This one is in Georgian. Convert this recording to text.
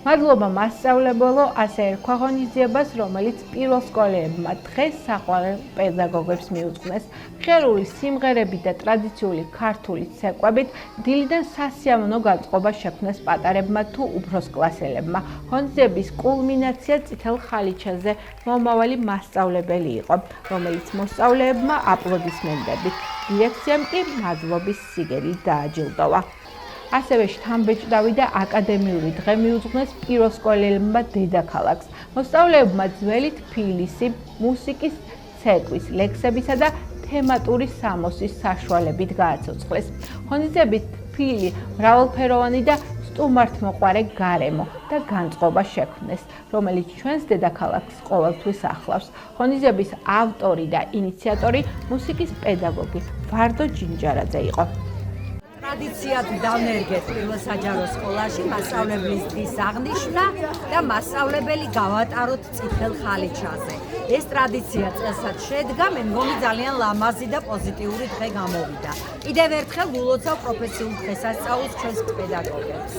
მადლობა მასწავლებელო, ასე ერქვა ღონისძიებას, რომელიც პირველ სკოლებმა დღეს საყვარელ პედაგოგებს მიუძღვნეს. ხერული სიმღერები და ტრადიციული ქართული ცეკვებით დილიდან სასიამოვნო განწყობა შექმნეს პატარებმა თუ უფროს კლასელებმა. ღონისძიების კულმინაცია წითელ ხალიჩაზე მომავალი მასწავლებელი იყო, რომელიც მოსწავლეებმა აპლოდისმენტებით, დირექციამ კი მადლობის სიგელით დააჯილდოვა. ასევე შთამბეჭდავი და აკადემიური დღე მიუძღვნეს პირველსკოლებმა დედაქალაქს. მოსწავლეებმა ძველი თბილისი, მუსიკის, ცეკვის, ლექსებისა და თემატური სამოსის საშუალებით გააცოცხლეს. ღონისძიებით თბილი, მრავალფეროვანი და სტუმართმოყვარე გარემო და განწყობა შექმნეს, რომელიც ჩვენს დედაქალაქს ყოველთვის ახლავს. ღონისძიების ავტორი და ინიციატორი მუსიკის პედაგოგი ვარდო ჯინჯარაძე იყო. ტრადიციად დავნერგეთ პირველ საჯარო სკოლაში მასწავლებლის დღის აღნიშვნა და მასწავლებელი გავატაროთ წითელ ხალიჩაზე. ეს ტრადიცია წელსაც შედგა, მე მგონი ძალიან ლამაზი და პოზიტიური დღე გამოვიდა. კიდევ ერთხელ ვილოცავ პროფესიულ დღესასწაულს ჩვენს პედაგოგებს.